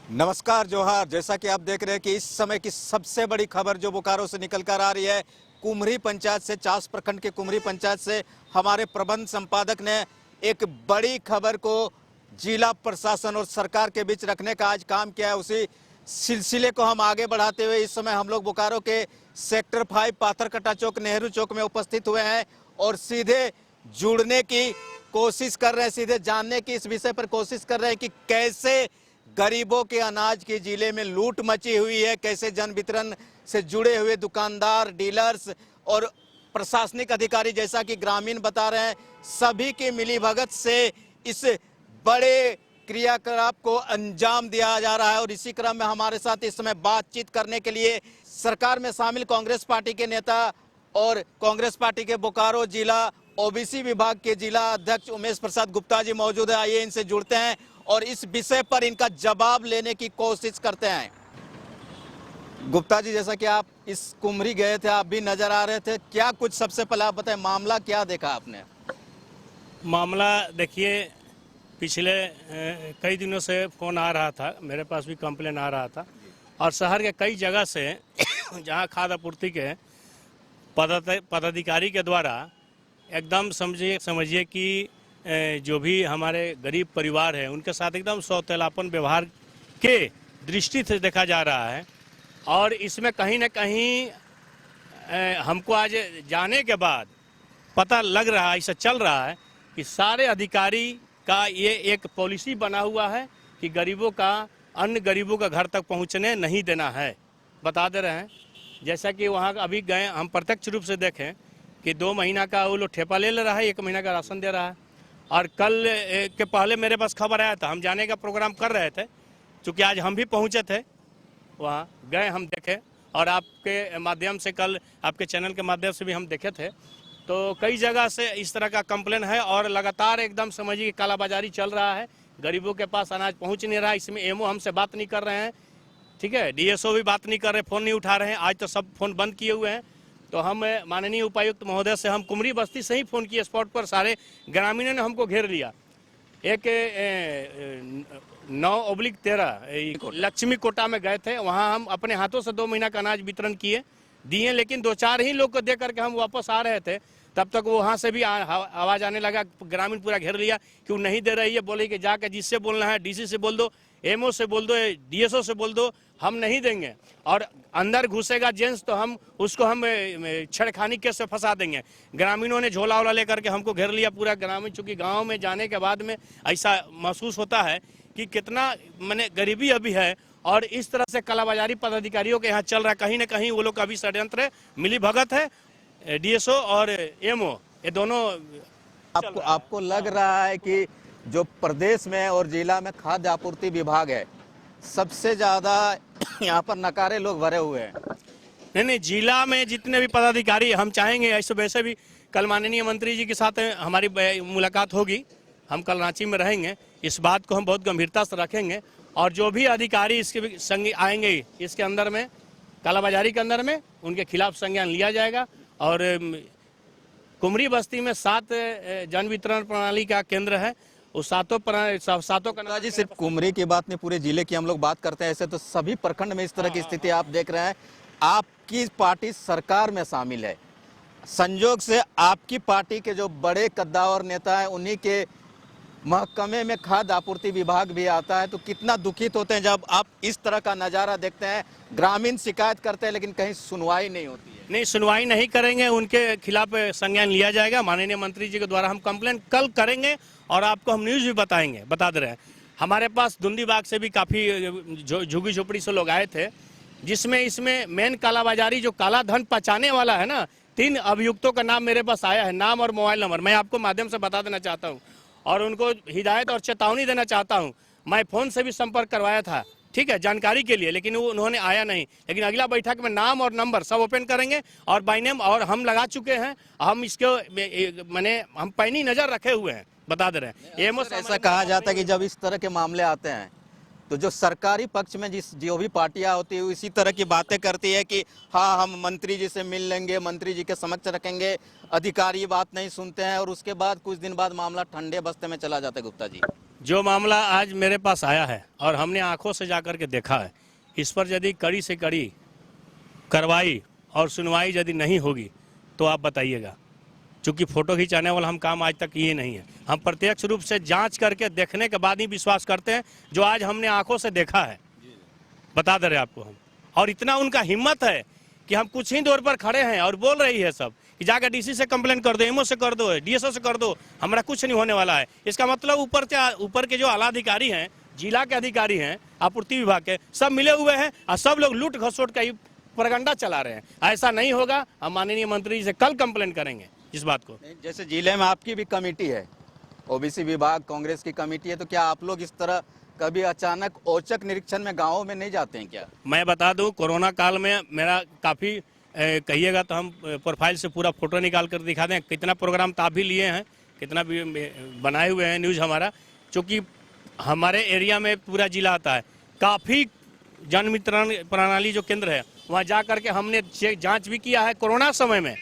नमस्कार जोहार। जैसा कि आप देख रहे हैं कि इस समय की सबसे बड़ी खबर जो बोकारो से निकल कर आ रही है, कुमरी पंचायत से, चास प्रखंड के कुमरी पंचायत से हमारे प्रबंध संपादक ने एक बड़ी खबर को जिला प्रशासन और सरकार के बीच रखने का आज काम किया है। उसी सिलसिले को हम आगे बढ़ाते हुए इस समय हम लोग बोकारो के सेक्टर 5 पाथरकटा चौक, नेहरू चौक में उपस्थित हुए हैं और सीधे जुड़ने की कोशिश कर रहे हैं, सीधे जानने की इस विषय पर कोशिश कर रहे हैं कि कैसे गरीबों के अनाज की जिले में लूट मची हुई है, कैसे जन वितरण से जुड़े हुए दुकानदार, डीलर्स और प्रशासनिक अधिकारी, जैसा कि ग्रामीण बता रहे हैं, सभी की मिलीभगत से इस बड़े क्रियाकलाप को अंजाम दिया जा रहा है। और इसी क्रम में हमारे साथ इस समय बातचीत करने के लिए सरकार में शामिल कांग्रेस पार्टी के नेता और कांग्रेस पार्टी के बोकारो जिला ओबीसी विभाग के जिला अध्यक्ष उमेश प्रसाद गुप्ता जी मौजूद है। आइए इनसे जुड़ते हैं और इस विषय पर इनका जवाब लेने की कोशिश करते हैं। गुप्ता जी, जैसा कि आप इस कुमरी गए थे, आप भी नजर आ रहे थे, क्या कुछ सबसे पहले आप बताएं, मामला क्या देखा आपने? मामला देखिए, पिछले कई दिनों से फ़ोन आ रहा था, मेरे पास भी कंप्लेन आ रहा था और शहर के कई जगह से जहां खाद्य आपूर्ति के पदाधिकारी के द्वारा एकदम समझिए कि जो भी हमारे गरीब परिवार है उनके साथ एकदम सौतेलापन व्यवहार के दृष्टि से देखा जा रहा है। और इसमें कहीं न कहीं हमको आज जाने के बाद पता लग रहा है, ऐसा चल रहा है कि सारे अधिकारी का ये एक पॉलिसी बना हुआ है कि गरीबों का अन्य गरीबों का घर तक पहुंचने नहीं देना है। बता दे रहे हैं, जैसा कि वहाँ अभी गए, हम प्रत्यक्ष रूप से देखें कि 2 महीना का वो लोग ठेपा ले रहा है, 1 महीना का राशन दे रहा है। और कल के पहले मेरे पास खबर आया था, हम जाने का प्रोग्राम कर रहे थे, चूँकि आज हम भी पहुँचे थे, वहाँ गए, हम देखे और आपके माध्यम से, कल आपके चैनल के माध्यम से भी हम देखे थे। तो कई जगह से इस तरह का कंप्लेन है और लगातार एकदम समझिए कालाबाजारी चल रहा है, गरीबों के पास अनाज पहुँच नहीं रहा है। इसमें एमओ हमसे बात नहीं कर रहे हैं, ठीक है, डीएसओ भी बात नहीं कर रहे, फ़ोन नहीं उठा रहे हैं। आज तो सब फ़ोन बंद किए हुए हैं। तो हम माननीय उपायुक्त महोदय से हम कुमरी बस्ती से ही फ़ोन किए, स्पॉट पर सारे ग्रामीणों ने हमको घेर लिया। एक 9/13 लक्ष्मी कोटा में गए थे, वहाँ हम अपने हाथों से 2 महीना का अनाज वितरण किए, दिए, लेकिन 2-4 ही लोग को दे करके हम वापस आ रहे थे, तब तक वहाँ से भी आवाज़ आने लगा, ग्रामीण पूरा घेर लिया कि वो नहीं दे रही है। बोले कि जाकर जिससे बोलना है, डीसी से बोल दो, एमओ से बोल दो, डीएसओ से बोल दो, हम नहीं देंगे। और अंदर घुसेगा जेंट्स तो हम उसको छेड़खानी केस से फंसा देंगे। ग्रामीणों ने झोला वोला लेकर के हमको घेर लिया पूरा ग्रामीण। चूँकि गाँव में जाने के बाद में ऐसा महसूस होता है कि कितना मैंने गरीबी अभी है और इस तरह से कालाबाजारी पदाधिकारियों के यहाँ चल रहा है। कहीं ना कहीं वो लोग का भी षड्यंत्र, मिली भगत है, डीएसओ और एमओ, ये दोनों। आपको लग रहा है कि जो प्रदेश में और जिला में खाद्य आपूर्ति विभाग है, सबसे ज्यादा यहाँ पर नकारे लोग भरे हुए हैं? नहीं, जिला में जितने भी पदाधिकारी, हम चाहेंगे ऐसे वैसे भी कल माननीय मंत्री जी के साथ हमारी मुलाकात होगी, हम कल रांची में रहेंगे, इस बात को हम बहुत गंभीरता से रखेंगे और जो भी अधिकारी इसके संग आएंगे इसके अंदर में, कालाबाजारी के अंदर में, उनके खिलाफ संज्ञान लिया जाएगा। और कुमरी बस्ती में 7 जन वितरण प्रणाली का केंद्र है, उस सातों का जी सिर्फ कुमरी की बात नहीं, पूरे जिले की हम लोग बात करते हैं, ऐसे तो सभी प्रखंड में इस तरह की स्थिति आप देख रहे हैं। आपकी पार्टी सरकार में शामिल है, संजोग से आपकी पार्टी के जो बड़े कद्दावर नेता हैं उन्हीं के महकमे में खाद्य आपूर्ति विभाग भी आता है, तो कितना दुखित होते हैं जब आप इस तरह का नज़ारा देखते हैं। ग्रामीण शिकायत करते हैं लेकिन कहीं सुनवाई नहीं होती है। नहीं, सुनवाई नहीं करेंगे, उनके खिलाफ संज्ञान लिया जाएगा। माननीय मंत्री जी के द्वारा हम कंप्लेंट कल करेंगे और आपको हम न्यूज़ भी बताएंगे। बता दे रहे हैं, हमारे पास दुंदीबाग से भी काफ़ी झुग्गी झोपड़ी से लोग आए थे, जिसमें इसमें मेन कालाबाजारी जो काला धन पचाने वाला है ना, 3 अभियुक्तों का नाम मेरे पास आया है, नाम और मोबाइल नंबर मैं आपको माध्यम से बता देना चाहता हूँ और उनको हिदायत और चेतावनी देना चाहता हूँ। मैं फ़ोन से भी संपर्क करवाया था, ठीक है, जानकारी के लिए, लेकिन वो उन्होंने आया नहीं। लेकिन अगला बैठक में नाम और नंबर सब ओपन करेंगे और बाय नेम, और हम लगा चुके हैं, हम इसको मैंने हम पैनी नज़र रखे हुए हैं। बता दे रहे हैं, ऐसा कहा जाता है कि जब इस तरह के मामले आते हैं तो जो सरकारी पक्ष में जो भी पार्टियां होती है इसी तरह की बातें करती है कि हाँ, हम मंत्री जी से मिल लेंगे, मंत्री जी के समक्ष रखेंगे, अधिकारी बात नहीं सुनते हैं और उसके बाद कुछ दिन बाद मामला ठंडे बस्ते में चला जाता है। गुप्ता जी, जो मामला आज मेरे पास आया है और हमने आंखों से जाकर के देखा है, इस पर यदि कड़ी से कड़ी कार्रवाई और सुनवाई यदि नहीं होगी तो आप बताइएगा। क्योंकि फोटो खिंचाने वाला हम काम आज तक किए नहीं है। हम प्रत्यक्ष रूप से जांच करके देखने के बाद ही विश्वास करते हैं, जो आज हमने आंखों से देखा है। बता दे रहे आपको हम, और इतना उनका हिम्मत है कि हम कुछ ही दूर पर खड़े हैं और बोल रही है सब कि जाकर डीसी से कंप्लेन कर दो, एमओ से कर दो, डीएसओ से कर दो, हमारा कुछ नहीं होने वाला है। इसका मतलब ऊपर के जो आला अधिकारी हैं, जिला के अधिकारी हैं, आपूर्ति विभाग के, सब मिले हुए हैं और सब लोग लूट घसोट का ही प्रोपेगेंडा चला रहे हैं। ऐसा नहीं होगा। हम माननीय मंत्री जी से कल कंप्लेन करेंगे इस बात को। जैसे जिले में आपकी भी कमेटी है, ओबीसी विभाग कांग्रेस की कमेटी है, तो क्या आप लोग इस तरह कभी अचानक औचक निरीक्षण में गाँवों में नहीं जाते हैं क्या? मैं बता दूं, कोरोना काल में मेरा काफ़ी कहिएगा तो हम प्रोफाइल से पूरा फोटो निकाल कर दिखा दें। कितना प्रोग्राम तो आप भी लिए हैं, कितना भी बनाए हुए हैं न्यूज़ हमारा। चूँकि हमारे एरिया में पूरा जिला आता है, काफ़ी जन वितरण प्रणाली जो केंद्र है वहाँ जा करके हमने जांच भी किया है कोरोना समय में,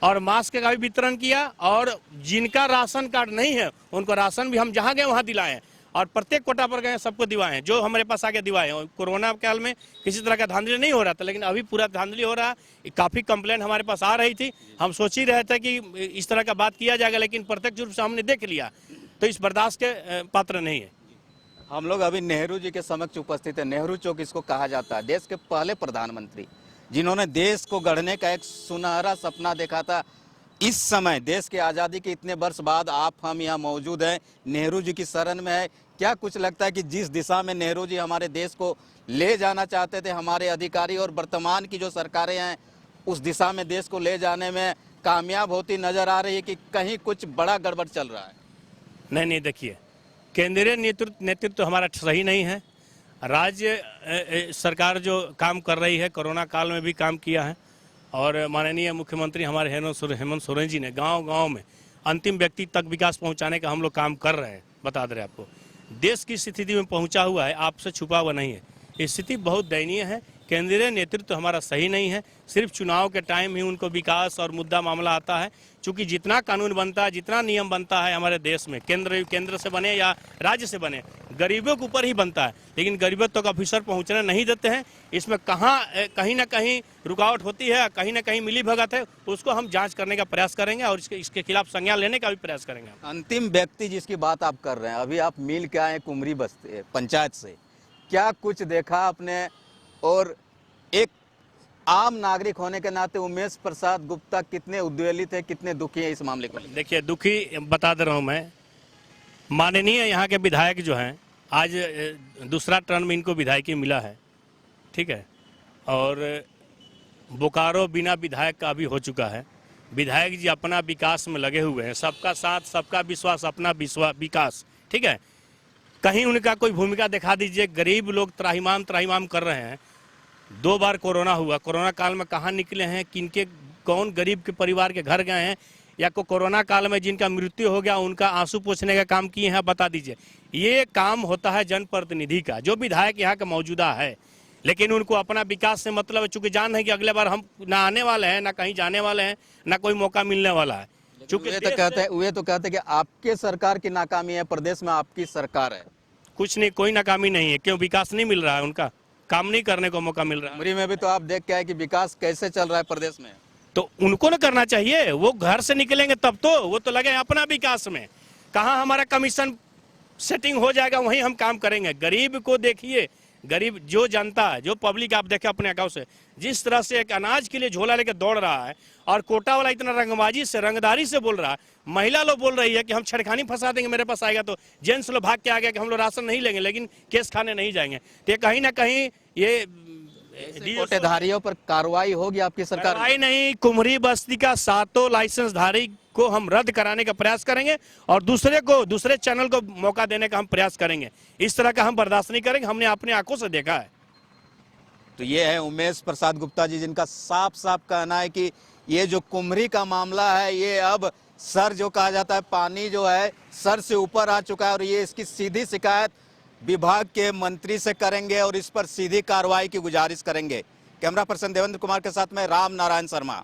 और मास्क का भी वितरण किया, और जिनका राशन कार्ड नहीं है उनको राशन भी हम जहाँ गए वहाँ दिलाए हैं, और प्रत्येक कोटा पर गए सबको दिवाए हैं, जो हमारे पास आके दिवाए हैं। कोरोना काल में किसी तरह का धांधली नहीं हो रहा था, लेकिन अभी पूरा धांधली हो रहा है। काफ़ी कंप्लेंट हमारे पास आ रही थी, हम सोच ही रहे थे कि इस तरह का बात किया जाएगा, लेकिन प्रत्यक्ष रूप से हमने देख लिया तो इस बर्दाश्त के पात्र नहीं है। हम लोग अभी नेहरू जी के समक्ष उपस्थित है। नेहरू चौक इसको कहा जाता है। देश के पहले प्रधानमंत्री जिन्होंने देश को गढ़ने का एक सुनहरा सपना देखा था। इस समय देश की आज़ादी के इतने वर्ष बाद आप हम यहाँ मौजूद हैं, नेहरू जी की शरण में है। क्या कुछ लगता है कि जिस दिशा में नेहरू जी हमारे देश को ले जाना चाहते थे, हमारे अधिकारी और वर्तमान की जो सरकारें हैं उस दिशा में देश को ले जाने में कामयाब होती नजर आ रही है, कि कहीं कुछ बड़ा गड़बड़ चल रहा है? नहीं, देखिए, केंद्रीय नेतृत्व हमारा सही नहीं है। राज्य सरकार जो काम कर रही है, कोरोना काल में भी काम किया है, और माननीय मुख्यमंत्री हमारे हेमंत सोरेन जी ने गांव-गांव में अंतिम व्यक्ति तक विकास पहुंचाने का हम लोग काम कर रहे हैं। बता दे रहे आपको, देश की स्थिति में पहुंचा हुआ है, आपसे छुपा हुआ नहीं है। स्थिति बहुत दयनीय है। केंद्रीय नेतृत्व हमारा सही नहीं है। सिर्फ चुनाव के टाइम ही उनको विकास और मुद्दा मामला आता है। चूँकि जितना कानून बनता है, जितना नियम बनता है हमारे देश में, केंद्र से बने या राज्य से बने, गरीबों के ऊपर ही बनता है, लेकिन गरीबों तक ऑफिसर पहुंचने नहीं देते हैं। इसमें कहीं ना कहीं रुकावट होती है, कहीं ना कहीं मिली भगत है। उसको हम जांच करने का प्रयास करेंगे और इसके खिलाफ संज्ञान लेने का भी प्रयास करेंगे। अंतिम व्यक्ति जिसकी बात आप कर रहे हैं, अभी आप मिल के आए कुमरी बस्ती पंचायत से, क्या कुछ देखा आपने? और एक आम नागरिक होने के नाते उमेश प्रसाद गुप्ता कितने उद्वेलित है, कितने दुखी है इस मामले को? देखिए, दुखी बता दे रहा हूँ मैं। माननीय यहाँ के विधायक जो हैं, आज दूसरा टर्न में इनको विधायकी मिला है, ठीक है, और बोकारो बिना विधायक का भी हो चुका है। विधायक जी अपना विकास में लगे हुए हैं, सबका साथ, सबका विश्वास, अपना विकास, ठीक है। कहीं उनका कोई भूमिका दिखा दीजिए। गरीब लोग त्राहिमाम कर रहे हैं। 2 बार कोरोना हुआ, कोरोना काल में कहाँ निकले हैं, किनके कौन गरीब के परिवार के घर गए हैं, या कोरोना काल में जिनका मृत्यु हो गया उनका आंसू पोंछने का काम किए हैं, बता दीजिए। ये काम होता है जनप्रतिनिधि का, जो विधायक यहाँ का मौजूदा है, लेकिन उनको अपना विकास से मतलब है। चूंकि जान है कि अगले बार हम ना आने वाले हैं, ना कहीं जाने वाले हैं, ना कोई मौका मिलने वाला है। चूंकि वे तो कहते हैं कि आपके सरकार की नाकामी है, प्रदेश में आपकी सरकार है। कुछ नहीं, कोई नाकामी नहीं है। क्यों? विकास नहीं मिल रहा है, उनका काम नहीं करने को मौका मिल रहा है। उमरी में भी तो आप देख के आए कि विकास कैसे चल रहा है प्रदेश में, तो उनको ना करना चाहिए। वो घर से निकलेंगे तब तो, वो तो लगे अपना विकास में। कहाँ हमारा कमीशन सेटिंग हो जाएगा वहीं हम काम करेंगे। गरीब को देखिए, गरीब जो जनता है, जो पब्लिक, आप देखें अपने अकाउंट से जिस तरह से एक अनाज के लिए झोला लेकर दौड़ रहा है, और कोटा वाला इतना रंगबाजी से, रंगदारी से बोल रहा है। महिला लोग बोल रही है कि हम छेड़खानी फंसा देंगे, मेरे पास आएगा तो। जेंट्स लोग भाग के आ गया कि हम लोग राशन नहीं लेंगे, लेकिन केस खाने नहीं जाएंगे। तो ये कहीं ना कहीं ये कोटेधारियों पर कार्रवाई होगी आपकी सरकार? कार्रवाई नहीं, कुमरी बस्ती का 7 लाइसेंसधारी को हम रद्द कराने का प्रयास करेंगे, और दूसरे चैनल को मौका देने का हम प्रयास करेंगे। इस तरह का हम बर्दाश्त नहीं करेंगे। हमने अपने आंखों से देखा है। तो ये है उमेश प्रसाद गुप्ता जी, जिनका साफ साफ कहना है कि ये जो कुमरी का मामला है, ये अब सर जो कहा जाता है, पानी जो है सर से ऊपर आ चुका है, और ये इसकी सीधी शिकायत विभाग के मंत्री से करेंगे और इस पर सीधी कार्रवाई की गुजारिश करेंगे। कैमरा पर्सन देवेंद्र कुमार के साथ में राम नारायण शर्मा।